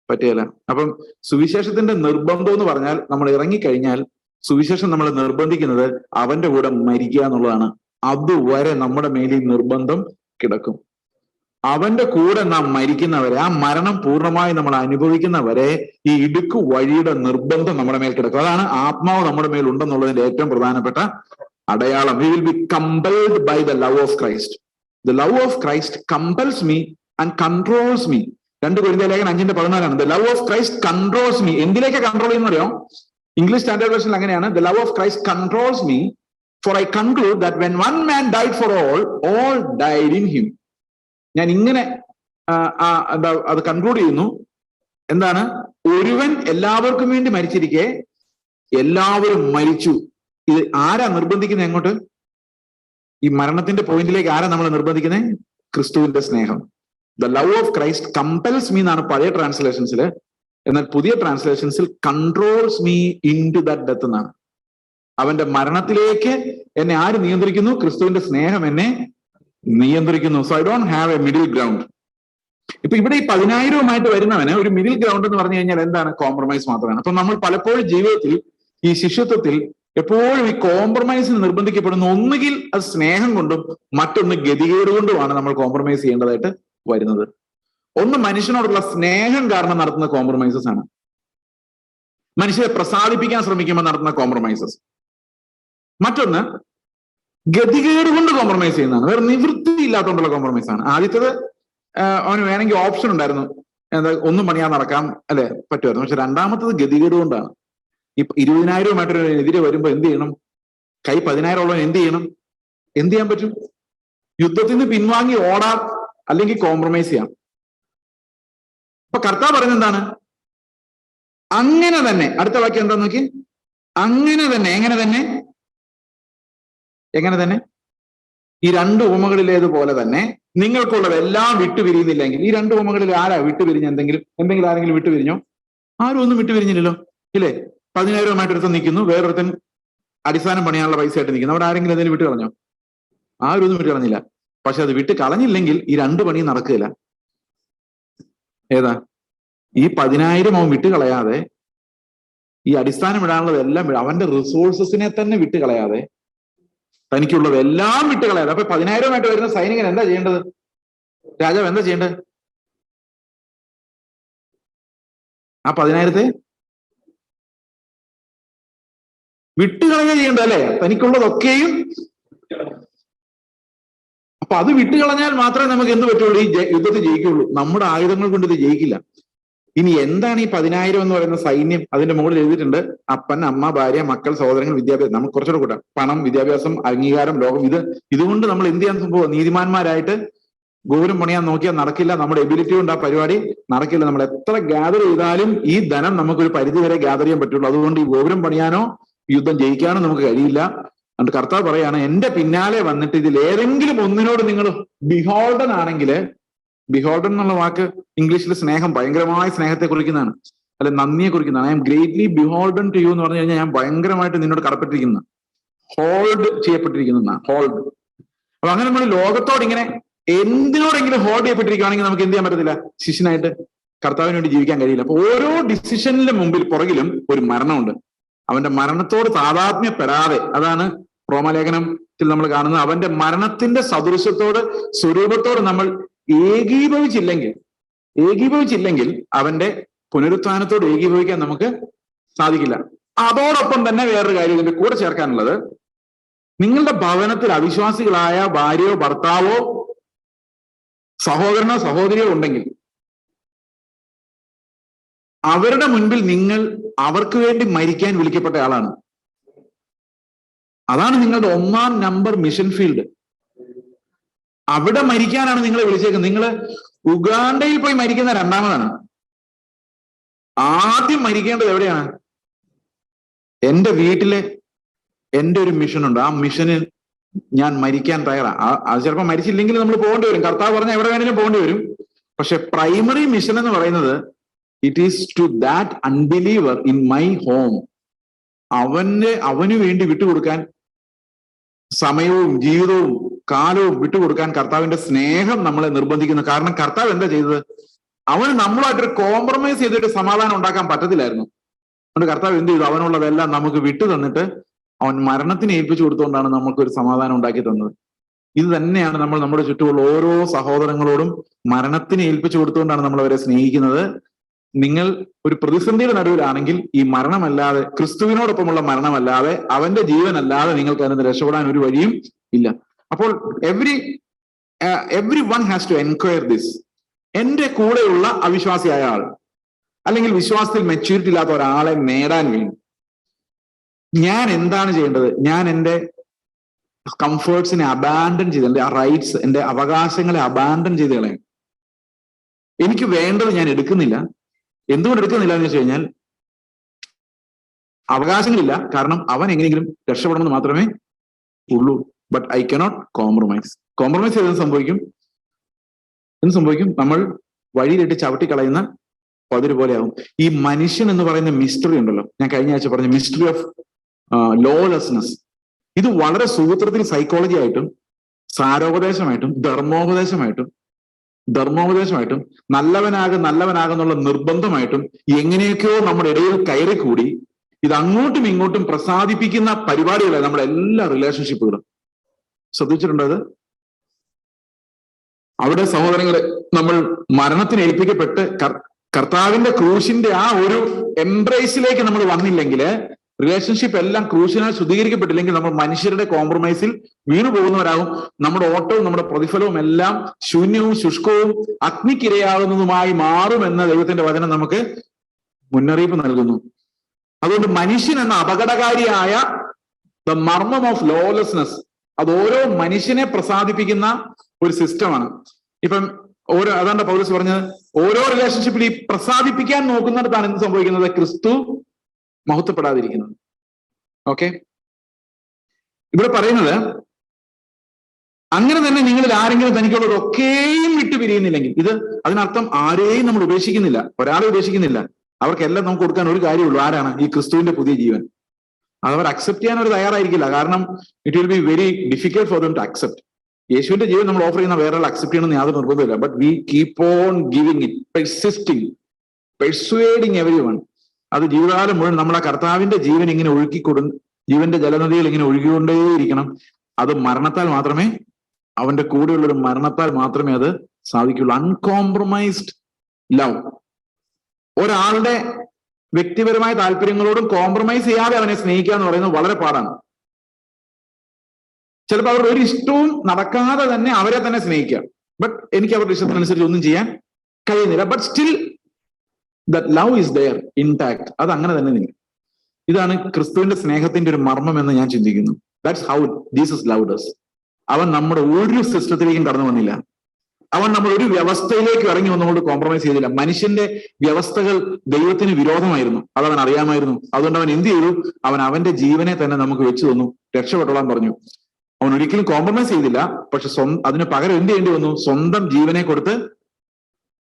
പറ്റുകയില്ല. അപ്പം സുവിശേഷത്തിന്റെ നിർബന്ധം എന്ന് പറഞ്ഞാൽ, നമ്മൾ ഇറങ്ങിക്കഴിഞ്ഞാൽ സുവിശേഷം നമ്മൾ നിർബന്ധിക്കുന്നത് അവന്റെ കൂടെ മരിക്കുക എന്നുള്ളതാണ്. അതുവരെ നമ്മുടെ മേലിൽ നിർബന്ധം കിടക്കും. അവന്റെ കൂടെ നാം മരിക്കുന്നവരെ, ആ മരണം പൂർണ്ണമായി നമ്മൾ അനുഭവിക്കുന്നവരെ ഈ ഇടുക്ക് വഴിയുടെ നിർബന്ധം നമ്മുടെ മേൽ കിടക്കും. അതാണ് ആത്മാവ് നമ്മുടെ മേൽ ഉണ്ടെന്നുള്ളതിന്റെ ഏറ്റവും പ്രധാനപ്പെട്ട അടയാളം. We will be compelled by the love of Christ. The love of Christ compels me and controls me. 2 കൊരിന്ത്യർ ലേഖനം 5:14 the love of Christ controls me. എന്തിലേക്ക് കൺട്രോൾ ചെയ്യുന്നറിയോ? ഇംഗ്ലീഷ് സ്റ്റാൻഡേർഡ് വേർഷനിൽ അങ്ങനെയാണ്, the love of Christ controls me for I conclude that when one man died for all died in him. ഞാൻ ഇങ്ങനെ അത് conclude ചെയ്യുന്നു. എന്താണ്? ഒരുവൻ എല്ലാവർക്കും വേണ്ടി മരിച്ചിരിക്കെ എല്ലാവരും മരിച്ചു. ഇത് ആരാ നിർബന്ധിക്കുന്നത്? എങ്ങോട്ട്? ഈ മരണത്തിന്റെ പോയിന്റിലേക്ക് ആരാ നമ്മളെ നിർബന്ധിക്കുന്നത്? ക്രിസ്തുവിന്റെ സ്നേഹം. The love of Christ compels me എന്നാണ് പഴയ ട്രാൻസ്ലേഷൻസിൽ. എന്നാൽ പുതിയ ട്രാൻസ്ലേഷൻസിൽ controls me into that death എന്നാണ്. അവന്റെ മരണത്തിലേക്ക് എന്നെ ആര് നിയന്ത്രിക്കുന്നു? ക്രിസ്തുവിന്റെ സ്നേഹം എന്നെ നിയന്ത്രിക്കുന്നു. So I don't have A middle ground. ഇപ്പൊ ഇവിടെ ഈ 10,000 വരുന്നവന് ഒരു മിഡിൽ ഗ്രൗണ്ട് എന്ന് പറഞ്ഞു കഴിഞ്ഞാൽ എന്താണ്? കോംപ്രമൈസ് മാത്രമാണ്. അപ്പൊ നമ്മൾ പലപ്പോഴും ജീവിതത്തിൽ ഈ ശിഷ്യത്വത്തിൽ എപ്പോഴും ഈ കോംപ്രമൈസിന് നിർബന്ധിക്കപ്പെടുന്ന, ഒന്നുകിൽ അത് സ്നേഹം കൊണ്ടും മറ്റൊന്ന് ഗതികേട് കൊണ്ടുമാണ് നമ്മൾ കോംപ്രമൈസ് ചെയ്യേണ്ടതായിട്ട് വരുന്നത്. ഒന്ന് മനുഷ്യനോടുള്ള സ്നേഹം കാരണം നടത്തുന്ന കോംപ്രമൈസസ് ആണ്, മനുഷ്യരെ പ്രസാദിപ്പിക്കാൻ ശ്രമിക്കുമ്പോൾ നടത്തുന്ന കോംപ്രമൈസസ്. മറ്റൊന്ന് ഗതികേട് കൊണ്ട് കോംപ്രമൈസ് ചെയ്യുന്നതാണ്, വേറെ നിവൃത്തി ഇല്ലാത്തതുകൊണ്ടുള്ള കോംപ്രമൈസ് ആണ്. ആദ്യത്തേത് അവന് വേണമെങ്കിൽ ഓപ്ഷൻ ഉണ്ടായിരുന്നു, എന്താ ഒന്നും പണിയാൻ നടക്കാം, അല്ലെ, പറ്റുമായിരുന്നു. പക്ഷെ രണ്ടാമത്തത് ഗതികേട് കൊണ്ടാണ്. ഈ 20,000 എതിരെ വരുമ്പോ എന്ത് ചെയ്യണം? കൈ 10,000 ഉള്ളവൻ എന്ത് ചെയ്യണം? എന്ത് ചെയ്യാൻ പറ്റും? യുദ്ധത്തിൽ നിന്ന് പിൻവാങ്ങി ഓടാം, അല്ലെങ്കിൽ കോംപ്രമൈസ് ചെയ്യാം. അപ്പൊ കർത്താവ് പറയുന്നത് എന്താണ്? അങ്ങനെ തന്നെ. അടുത്ത വാക്യം എന്താ നോക്കി? അങ്ങനെ തന്നെ. എങ്ങനെ തന്നെ? ഈ 2 ഉപമകളിലേതുപോലെ തന്നെ നിങ്ങൾക്കുള്ളതെല്ലാം വിട്ടുപിരിയുന്നില്ലെങ്കിൽ. ഈ 2 ഉപമകളിൽ ആരാ വിട്ടുപിരിഞ്ഞ? എന്തെങ്കിലും ആരെങ്കിലും വിട്ടുപിരിഞ്ഞോ? ആരും ഒന്നും വിട്ടുപിരിഞ്ഞില്ലല്ലോ, ഇല്ലേ? 10,000 ഒരുത്തൻ നിൽക്കുന്നു, വേറൊരുത്തൻ അടിസ്ഥാനം പണിയാനുള്ള പൈസ ആയിട്ട് നിൽക്കുന്നു. അവിടെ ആരെങ്കിലും എന്തെങ്കിലും വിട്ട് കളഞ്ഞോ? ആരും ഒന്നും വിട്ട് കളഞ്ഞില്ല. പക്ഷെ അത് വിട്ട് കളഞ്ഞില്ലെങ്കിൽ ഈ 2 പണിയും നടക്കുകയില്ല. ഏതാ? ഈ 10,000 അവൻ വിട്ടുകളയാതെ, ഈ അടിസ്ഥാനം ഇടാനുള്ളതെല്ലാം അവന്റെ റിസോഴ്സസിനെ തന്നെ വിട്ടുകളയാതെ, തനിക്കുള്ളതെല്ലാം വിട്ടുകളയാതെ. അപ്പൊ 10,000 വരുന്ന സൈനികൻ എന്താ ചെയ്യേണ്ടത്? രാജാവ് എന്താ ചെയ്യേണ്ടത്? ആ 10,000 വിട്ടുകളയുക ചെയ്യേണ്ടത്, അല്ലെ? തനിക്കുള്ളതൊക്കെയും. അപ്പൊ അത് വിട്ടുകളഞ്ഞാൽ മാത്രമേ നമുക്ക് എന്ത് പറ്റുള്ളൂ? ഈ യുദ്ധത്തിൽ ജയിക്കുള്ളൂ. നമ്മുടെ ആയുധങ്ങൾ കൊണ്ട് ഇത് ജയിക്കില്ല. ഇനി എന്താണ് ഈ 10,000 എന്ന് പറയുന്ന സൈന്യം? അതിന്റെ മുകളിൽ എഴുതിയിട്ടുണ്ട് അപ്പൻ, അമ്മ, ഭാര്യ, മക്കൾ, സഹോദരങ്ങൾ, വിദ്യാഭ്യാസം. നമുക്ക് കുറച്ചുകൂടെ കൂട്ടാം. പണം, വിദ്യാഭ്യാസം, അംഗീകാരം, ലോകം. ഇതുകൊണ്ട് നമ്മൾ എന്ത് ചെയ്യാൻ സംഭവം? നീതിമാന്മാരായിട്ട് ഗോപുരം പണിയാൻ നോക്കിയാൽ നടക്കില്ല. നമ്മുടെ എബിലിറ്റി കൊണ്ട് ആ പരിപാടി നടക്കില്ല. നമ്മൾ എത്ര ഗ്യാദർ ചെയ്താലും ഈ ധനം നമുക്കൊരു പരിധി വരെ ഗ്യാദർ ചെയ്യാൻ പറ്റുള്ളൂ. അതുകൊണ്ട് ഈ ഗോപുരം പണിയാനോ യുദ്ധം ജയിക്കാനോ നമുക്ക് കഴിയില്ല. എന്നിട്ട് കർത്താവ് പറയാണ്, എന്റെ പിന്നാലെ വന്നിട്ട് ഇതിൽ ഏതെങ്കിലും ഒന്നിനോട് നിങ്ങൾ ബിഹോൾഡൻ ആണെങ്കിൽ, ബിഹോൾഡൻ എന്നുള്ള വാക്ക് ഇംഗ്ലീഷിൽ സ്നേഹം, ഭയങ്കരമായ സ്നേഹത്തെ കുറിക്കുന്നതാണ്, അല്ലെ നന്ദിയെ കുറിക്കുന്നതാണ്. I am greatly beholden to you എന്ന് പറഞ്ഞു കഴിഞ്ഞാൽ ഞാൻ ഭയങ്കരമായിട്ട് നിന്നോട് കടപ്പെട്ടിരിക്കുന്ന, ഹോൾഡ് ചെയ്യപ്പെട്ടിരിക്കുന്ന, ഹോൾഡ്. അപ്പൊ അങ്ങനെ നമ്മൾ ലോകത്തോട് ഇങ്ങനെ എന്തിനോടെങ്കിലും ഹോൾഡ് ചെയ്യപ്പെട്ടിരിക്കുകയാണെങ്കിൽ നമുക്ക് എന്ത് ചെയ്യാൻ പറ്റത്തില്ല? ശിഷ്യനായിട്ട് കർത്താവിന് വേണ്ടി ജീവിക്കാൻ കഴിയില്ല. അപ്പൊ ഓരോ ഡിസിഷനിലും മുമ്പിൽ പുറകിലും ഒരു മരണമുണ്ട്. അവന്റെ മരണത്തോട് താതാത്മ്യപ്പെടാതെ, അതാണ് റോമാലേഖനത്തിൽ നമ്മൾ കാണുന്നത്, അവന്റെ മരണത്തിന്റെ സദൃശത്തോട്, സ്വരൂപത്തോട് നമ്മൾ ഏകീഭവിച്ചില്ലെങ്കിൽ അവന്റെ പുനരുത്ഥാനത്തോട് ഏകീഭവിക്കാൻ നമുക്ക് സാധിക്കില്ല. അതോടൊപ്പം തന്നെ വേറൊരു കാര്യം ഇതിന്റെ കൂടെ ചേർക്കാനുള്ളത്, നിങ്ങളുടെ ഭവനത്തിൽ അവിശ്വാസികളായ ഭാര്യയോ ഭർത്താവോ സഹോദരനോ സഹോദരിയോ ഉണ്ടെങ്കിൽ അവരുടെ മുൻപിൽ നിങ്ങൾ അവർക്ക് വേണ്ടി മരിക്കാൻ വിളിക്കപ്പെട്ട ആളാണ്. അതാണ് നിങ്ങളുടെ 1ാം നമ്പർ മിഷൻ ഫീൽഡ്. അവിടെ മരിക്കാനാണ് നിങ്ങളെ വിളിച്ചേക്കുന്നത്. നിങ്ങൾ ഉഗാണ്ടയിൽ പോയി മരിക്കുന്ന 2ാമതാണ്. ആദ്യം മരിക്കേണ്ടത് എവിടെയാണ്? എന്റെ വീട്ടിലെ എന്റെ ഒരു മിഷൻ ഉണ്ട്. ആ മിഷന് ഞാൻ മരിക്കാൻ തയ്യാറാണ്. അത് ചിലപ്പോൾ മരിച്ചില്ലെങ്കിൽ നമ്മൾ പോകേണ്ടി വരും. കർത്താവ് പറഞ്ഞാൽ എവിടെ വേണമെങ്കിലും പോകേണ്ടി വരും. പക്ഷെ പ്രൈമറി മിഷൻ എന്ന് പറയുന്നത്, it is to that unbeliever in my home. അവന് വേണ്ടി വിട്ടുകൊടുക്കാൻ, സമയവും ജീവിതവും കാലവും വിട്ടുകൊടുക്കാൻ കർത്താവിന്റെ സ്നേഹം നമ്മളെ നിർബന്ധിക്കുന്നു. കാരണം കർത്താവ് എന്താ ചെയ്തത്? അവന് നമ്മളുമായിട്ടൊരു കോംപ്രമൈസ് ചെയ്തിട്ട് സമാധാനം ഉണ്ടാക്കാൻ പറ്റത്തില്ലായിരുന്നു. അതുകൊണ്ട് കർത്താവ് എന്ത് ചെയ്തു? അവനുള്ളതെല്ലാം നമുക്ക് വിട്ടു തന്നിട്ട് അവൻ മരണത്തിന് ഏൽപ്പിച്ചു കൊടുത്തുകൊണ്ടാണ് നമുക്കൊരു സമാധാനം ഉണ്ടാക്കി തന്നത്. ഇത് തന്നെയാണ് നമ്മൾ നമ്മുടെ ചുറ്റുമുള്ള ഓരോ സഹോദരങ്ങളോടും മരണത്തിന് ഏൽപ്പിച്ചു കൊടുത്തുകൊണ്ടാണ് നമ്മൾ അവരെ സ്നേഹിക്കുന്നത്. നിങ്ങൾ ഒരു പ്രതിസന്ധിയുടെ നടുവിലാണെങ്കിൽ ഈ മരണമല്ലാതെ, ക്രിസ്തുവിനോടൊപ്പമുള്ള മരണമല്ലാതെ, അവന്റെ ജീവനല്ലാതെ നിങ്ങൾക്ക് അതിന് രക്ഷപ്പെടാൻ ഒരു വഴിയും ഇല്ല. അപ്പോൾ every one has to enquire this. എന്റെ കൂടെയുള്ള അവിശ്വാസിയായ ആൾ, അല്ലെങ്കിൽ വിശ്വാസത്തിൽ മെച്യൂരിറ്റി ഇല്ലാത്ത ഒരാളെ നേടാൻ വേണ്ടി ഞാൻ എന്താണ് ചെയ്യേണ്ടത്? ഞാൻ എന്റെ കംഫേർട്സിനെ അബാൻഡൻ ചെയ്ത്, എന്റെ റൈറ്റ്സ്, എന്റെ അവകാശങ്ങളെ അബാൻഡൻ ചെയ്ത് കളയാം. എനിക്ക് വേണ്ടത് ഞാൻ എടുക്കുന്നില്ല. എന്തുകൊണ്ട് എടുക്കുന്നില്ല എന്ന് വെച്ച് കഴിഞ്ഞാൽ, അവകാശങ്ങളില്ല. കാരണം അവൻ എങ്ങനെയെങ്കിലും രക്ഷപ്പെടണമെന്ന് മാത്രമേ ഉള്ളൂ. But I cannot compromise. Compromise ചെയ്ത് എന്ത് സംഭവിക്കും? നമ്മൾ വഴിയിലിട്ട് ചവിട്ടിക്കളയുന്ന പതിര് പോലെയാവും. ഈ മനുഷ്യൻ എന്ന് പറയുന്ന മിസ്റ്ററി ഉണ്ടല്ലോ, ഞാൻ കഴിഞ്ഞ ആഴ്ച പറഞ്ഞ മിസ്റ്ററി ഓഫ് ലോലെസ്നെസ്, ഇത് വളരെ സൂത്രത്തിൽ സൈക്കോളജി ആയിട്ടും സാരോപദേശമായിട്ടും ധർമ്മോപദേശമായിട്ടും നല്ലവനാകുന്നുള്ള നിർബന്ധമായിട്ടും എങ്ങനെയൊക്കെയോ നമ്മുടെ ഇടയിൽ കയറിക്കൂടി ഇത് അങ്ങോട്ടും ഇങ്ങോട്ടും പ്രസാദിപ്പിക്കുന്ന പരിപാടികളാണ് നമ്മുടെ എല്ലാ റിലേഷൻഷിപ്പുകളും. ശ്രദ്ധിച്ചിട്ടുണ്ടോ അത്? അവിടെ സഹോദരങ്ങളെ, നമ്മൾ മരണത്തിന് ഏൽപ്പിക്കപ്പെട്ട് കർത്താവിന്റെ ക്രൂശിന്റെ ആ ഒരു എംബ്രേസിലേക്ക് നമ്മൾ വന്നില്ലെങ്കിൽ, റിലേഷൻഷിപ്പ് എല്ലാം ക്രൂശിനാൽ ശുദ്ധീകരിക്കപ്പെട്ടില്ലെങ്കിൽ നമ്മൾ മനുഷ്യരുടെ കോംപ്രമൈസിൽ വീണു പോകുന്നവരാകും. നമ്മുടെ ഓട്ടവും നമ്മുടെ പ്രതിഫലവും എല്ലാം ശൂന്യവും ശുഷ്കവും അഗ്നിക്കിരയാകുന്നതുമായി മാറുമെന്ന ദൈവത്തിന്റെ വചനം നമുക്ക് മുന്നറിയിപ്പ് നൽകുന്നു. അതുകൊണ്ട് മനുഷ്യൻ എന്ന അപകടകാരിയായ ദ മർമ്മം ഓഫ് ലോലെസ്നെസ്, അത് ഓരോ മനുഷ്യനെ പ്രസാദിപ്പിക്കുന്ന ഒരു സിസ്റ്റമാണ്. ഇപ്പം അതാണ് പൗലോസ് പറഞ്ഞത്, ഓരോ റിലേഷൻഷിപ്പിൽ ഈ പ്രസാദിപ്പിക്കാൻ നോക്കുന്നിടത്താണ് എന്ത് സംഭവിക്കുന്നത്? ക്രിസ്തു മഹത്വപ്പെടാതിരിക്കുന്നത്. ഓക്കെ, ഇവിടെ പറയുന്നത്, അങ്ങനെ തന്നെ നിങ്ങളിൽ ആരെങ്കിലും തനിക്കുള്ളതൊക്കെയും വിട്ടുപിരിയുന്നില്ലെങ്കിൽ, ഇത് അതിനർത്ഥം ആരെയും നമ്മൾ ഉപേക്ഷിക്കുന്നില്ല, ഒരാളെ ഉപേക്ഷിക്കുന്നില്ല. അവർക്കെല്ലാം നമുക്ക് കൊടുക്കാൻ ഒരു കാര്യമുള്ളൂ. ആരാണ്? ഈ ക്രിസ്തുവിന്റെ പുതിയ ജീവൻ. അതവർ അക്സെപ്റ്റ് ചെയ്യാൻ അവർ തയ്യാറായിരിക്കില്ല. കാരണം it will be very difficult for them to accept. യേശുവിന്റെ ജീവൻ നമ്മൾ ഓഫർ ചെയ്യുന്ന വേറെ അക്സെപ്റ്റ് ചെയ്യണമെന്ന് യാതൊരു നിർബന്ധമില്ല. But we keep on giving it, persuading everyone. അത് ജീവിതകാലം മുഴുവൻ നമ്മൾ ആ കർത്താവിന്റെ ജീവൻ ഇങ്ങനെ ജീവന്റെ ജലനദിയിൽ ഇങ്ങനെ ഒഴുകിക്കൊണ്ടേയിരിക്കണം. അത് മരണത്താൽ മാത്രമേ, അവന്റെ കൂടെയുള്ളൊരു മരണത്താൽ മാത്രമേ അത് സാധിക്കുള്ളൂ. Uncompromised love. ഒരാളുടെ വ്യക്തിപരമായ താല്പര്യങ്ങളോടും കോംപ്രമൈസ് ചെയ്യാതെ അവനെ സ്നേഹിക്കുക എന്ന് പറയുന്നത് വളരെ പാടാണ്. ചിലപ്പോൾ അവരുടെ ഒരു ഇഷ്ടവും നടക്കാതെ തന്നെ അവരെ തന്നെ സ്നേഹിക്കുക. ബട്ട് എനിക്ക് അവരുടെ ഇഷ്ടത്തിനനുസരിച്ച് ഒന്നും ചെയ്യാൻ കഴിയുന്നില്ല. But still that love is there intact. അത് അങ്ങനെ തന്നെ നിങ്ങൾ. ഇതാണ് ക്രിസ്തുവിന്റെ സ്നേഹത്തിന്റെ ഒരു മർമ്മം എന്ന് ഞാൻ ചിന്തിക്കുന്നു. That's how Jesus loved us. അവൻ നമ്മുടെ ഒരു സിസ്റ്റത്തിലേക്കും കടന്നു വന്നില്ല. അവൻ നമ്മൾ ഒരു വ്യവസ്ഥയിലേക്ക് ഇറങ്ങി വന്നുകൊണ്ട് കോംപ്രമൈസ് ചെയ്തില്ല. മനുഷ്യന്റെ വ്യവസ്ഥകൾ ദൈവത്തിന് വിരോധമായിരുന്നു, അതവൻ അറിയാമായിരുന്നു. അതുകൊണ്ട് അവൻ എന്ത് ചെയ്തു? അവൻ അവന്റെ ജീവനെ തന്നെ നമുക്ക് വെച്ചു തന്നു, രക്ഷപ്പെട്ടോളാൻ പറഞ്ഞു. അവൻ ഒരിക്കലും കോംപ്രമൈസ് ചെയ്തില്ല. പക്ഷെ അതിന് പകരം എന്ത് ചെയ്യേണ്ടി വന്നു? സ്വന്തം ജീവനെ കൊടുത്ത്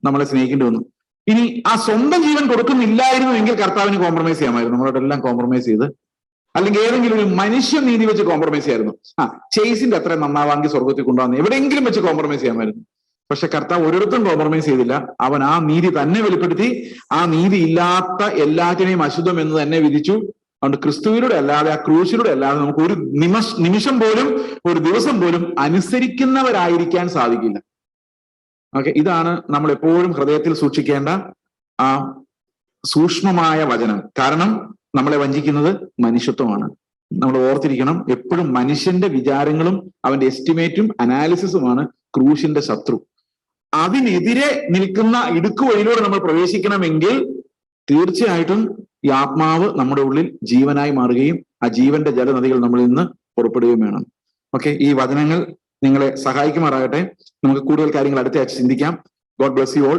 നമ്മളെ സ്നേഹിക്കേണ്ടി വന്നു. ഇനി ആ സ്വന്തം ജീവൻ കൊടുക്കുന്നില്ലായിരുന്നു എങ്കിൽ കർത്താവിന് കോംപ്രമൈസ് ചെയ്യാമായിരുന്നു, നമ്മളോടെല്ലാം കോംപ്രമൈസ് ചെയ്ത്, അല്ലെങ്കിൽ ഏതെങ്കിലും ഒരു മനുഷ്യ നീതി വെച്ച് കോംപ്രമൈസ് ചെയ്യായിരുന്നു. ചേസിന്റെ അത്ര നന്നാവാങ്കിൽ സ്വർഗത്തിൽ കൊണ്ടുവന്ന് എവിടെയെങ്കിലും വെച്ച് കോംപ്രമൈസ് ചെയ്യാമായിരുന്നു. പക്ഷെ കർത്താവ് ഒരിടത്തും കോംപ്രമൈസ് ചെയ്തില്ല. അവൻ ആ നീതി തന്നെ വെളിപ്പെടുത്തി. ആ നീതി ഇല്ലാത്ത എല്ലാറ്റിനെയും അശുദ്ധം എന്ന് തന്നെ വിധിച്ചു. അതുകൊണ്ട് ക്രിസ്തുവിലൂടെ അല്ലാതെ, ആ ക്രൂശിലൂടെ അല്ലാതെ നമുക്ക് ഒരു നിമിഷം പോലും, ഒരു ദിവസം പോലും അനുസരിക്കുന്നവരായിരിക്കാൻ സാധിക്കില്ല. ഓക്കെ, ഇതാണ് നമ്മൾ എപ്പോഴും ഹൃദയത്തിൽ സൂക്ഷിക്കേണ്ട ആ സൂക്ഷ്മമായ വചനം. കാരണം നമ്മളെ വഞ്ചിക്കുന്നത് മനുഷ്യത്വമാണ്. നമ്മൾ ഓർത്തിരിക്കണം, എപ്പോഴും മനുഷ്യന്റെ വിചാരങ്ങളും അവന്റെ എസ്റ്റിമേറ്റും അനാലിസിസുമാണ് ക്രൂശിന്റെ ശത്രു. അതിനെതിരെ നിൽക്കുന്ന ഇടുക്ക് വഴിയിലൂടെ നമ്മൾ പ്രവേശിക്കണമെങ്കിൽ തീർച്ചയായിട്ടും ഈ ആത്മാവ് നമ്മുടെ ഉള്ളിൽ ജീവനായി മാറുകയും ആ ജീവന്റെ ജലനദികൾ നമ്മളിൽ നിന്ന് പുറപ്പെടുകയും വേണം. ഓക്കെ, ഈ വചനങ്ങൾ നിങ്ങളെ സഹായിക്കുമാറാകട്ടെ. നമുക്ക് കൂടുതൽ കാര്യങ്ങൾ അടുത്ത ആഴ്ച ചിന്തിക്കാം. God bless you all.